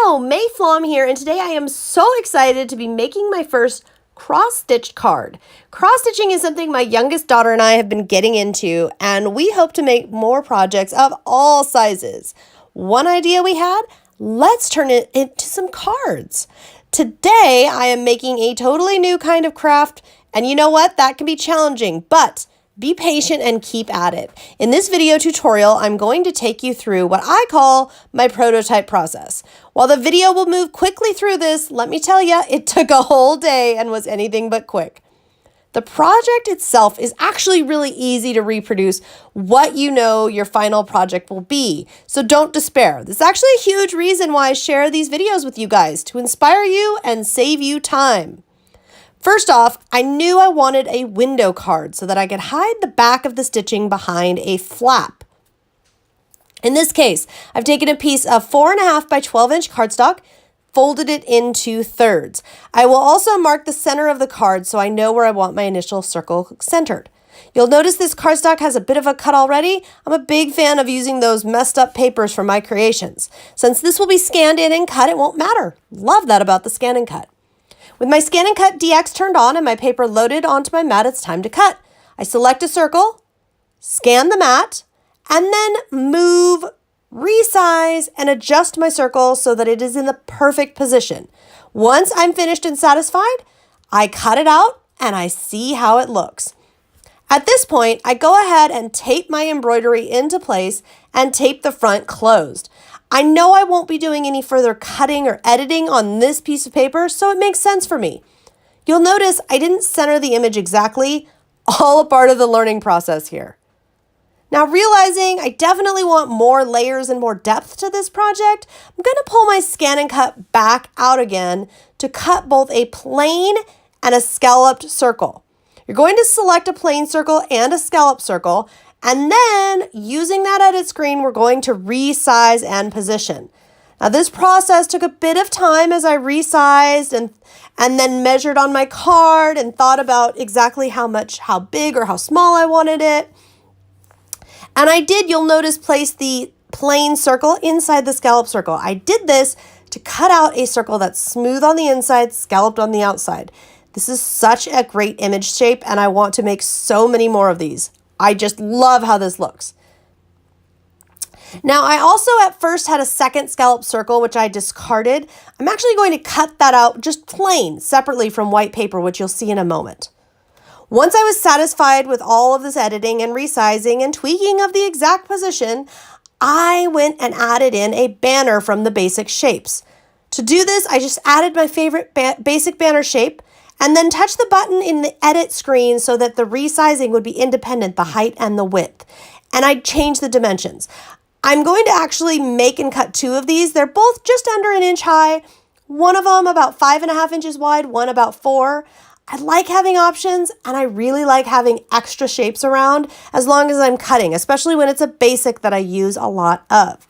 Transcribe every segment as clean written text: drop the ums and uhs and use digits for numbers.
Hello, Mayflom here, and today I am so excited to be making my first cross-stitched card. Cross-stitching is something my youngest daughter and I have been getting into, and we hope to make more projects of all sizes. One idea we had, let's turn it into some cards. Today I am making a totally new kind of craft, and you know what? That can be challenging, but be patient and keep at it. In this video tutorial, I'm going to take you through what I call my prototype process. While the video will move quickly through this, let me tell you, it took a whole day and was anything but quick. The project itself is actually really easy to reproduce what you know your final project will be. So don't despair. This is actually a huge reason why I share these videos with you guys, to inspire you and save you time. First off, I knew I wanted a window card so that I could hide the back of the stitching behind a flap. In this case, I've taken a piece of 4.5 by 12-inch cardstock, folded it into thirds. I will also mark the center of the card so I know where I want my initial circle centered. You'll notice this cardstock has a bit of a cut already. I'm a big fan of using those messed up papers for my creations. Since this will be scanned in and cut, it won't matter. Love that about the ScanNCut. With my ScanNCut DX turned on and my paper loaded onto my mat, it's time to cut. I select a circle, scan the mat, and then move, resize, and adjust my circle so that it is in the perfect position. Once I'm finished and satisfied, I cut it out and I see how it looks. At this point, I go ahead and tape my embroidery into place and tape the front closed. I know I won't be doing any further cutting or editing on this piece of paper, so it makes sense for me. You'll notice I didn't center the image exactly, all a part of the learning process here. Now, realizing I definitely want more layers and more depth to this project, I'm going to pull my ScanNCut back out again to cut both a plain and a scalloped circle. You're going to select a plain circle and a scallop circle, and then using that edit screen, we're going to resize and position. Now, this process took a bit of time as I resized and then measured on my card and thought about exactly how big or how small I wanted it. And I did, you'll notice, place the plain circle inside the scallop circle. I did this to cut out a circle that's smooth on the inside, scalloped on the outside. This is such a great image shape, and I want to make so many more of these. I just love how this looks. Now, I also at first had a second scallop circle, which I discarded. I'm actually going to cut that out just plain, separately from white paper, which you'll see in a moment. Once I was satisfied with all of this editing and resizing and tweaking of the exact position, I went and added in a banner from the basic shapes. To do this, I just added my favorite basic banner shape and then touch the button in the edit screen so that the resizing would be independent, the height and the width. And I changed the dimensions. I'm going to actually make and cut two of these. They're both just under 1 inch high. One of them about 5.5 inches wide, one about 4. I like having options, and I really like having extra shapes around as long as I'm cutting, especially when it's a basic that I use a lot of.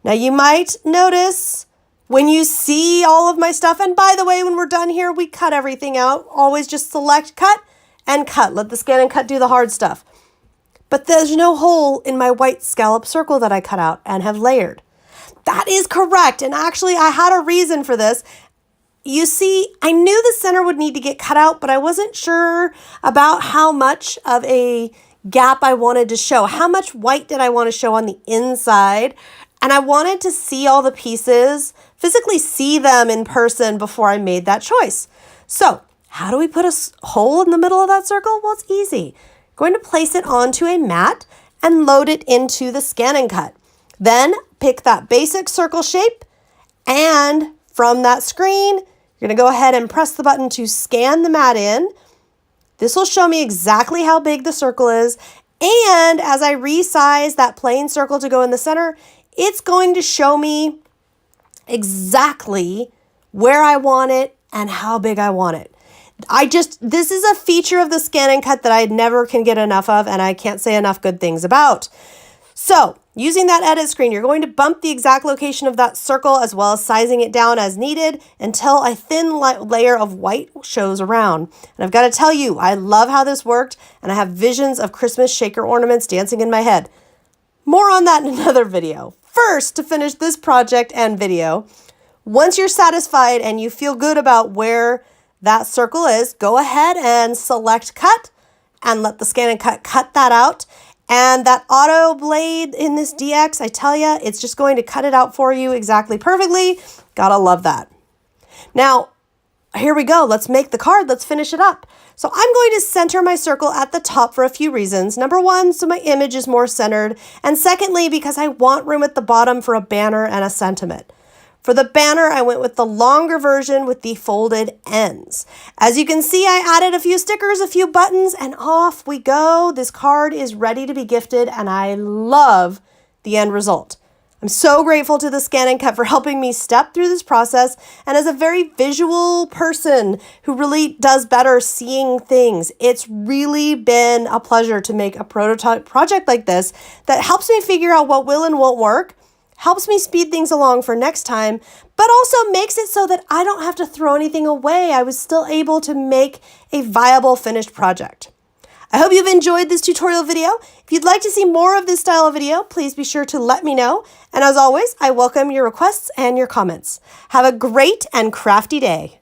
Now, you might notice when you see all of my stuff, and by the way, when we're done here, we cut everything out. Always just select cut and cut. Let the ScanNCut do the hard stuff. But there's no hole in my white scallop circle that I cut out and have layered. That is correct, and actually I had a reason for this. You see, I knew the center would need to get cut out, but I wasn't sure about how much of a gap I wanted to show. How much white did I want to show on the inside? And I wanted to see all the pieces, physically see them in person before I made that choice. So how do we put a hole in the middle of that circle? Well, it's easy. Going to place it onto a mat and load it into the ScanNCut. Then pick that basic circle shape, and from that screen, you're going to go ahead and press the button to scan the mat in. This will show me exactly how big the circle is. And as I resize that plain circle to go in the center, it's going to show me exactly where I want it and how big I want it. This is a feature of the ScanNCut that I never can get enough of, and I can't say enough good things about. So, using that edit screen, you're going to bump the exact location of that circle as well as sizing it down as needed until a thin layer of white shows around. And I've got to tell you, I love how this worked, and I have visions of Christmas shaker ornaments dancing in my head. More on that in another video. First, to finish this project and video, Once you're satisfied and you feel good about where that circle is, go ahead and select cut and let the ScanNCut cut that out. And that auto blade in this DX, I tell you, it's just going to cut it out for you exactly perfectly. Gotta love that. Now, here we go. Let's make the card. Let's finish it up. So I'm going to center my circle at the top for a few reasons. Number one, so my image is more centered. And secondly, because I want room at the bottom for a banner and a sentiment. For the banner, I went with the longer version with the folded ends. As you can see, I added a few stickers, a few buttons, and off we go. This card is ready to be gifted, and I love the end result. I'm so grateful to the ScanNCut for helping me step through this process, and as a very visual person who really does better seeing things, it's really been a pleasure to make a prototype project like this that helps me figure out what will and won't work, helps me speed things along for next time, but also makes it so that I don't have to throw anything away. I was still able to make a viable finished project. I hope you've enjoyed this tutorial video. If you'd like to see more of this style of video, please be sure to let me know. And as always, I welcome your requests and your comments. Have a great and crafty day.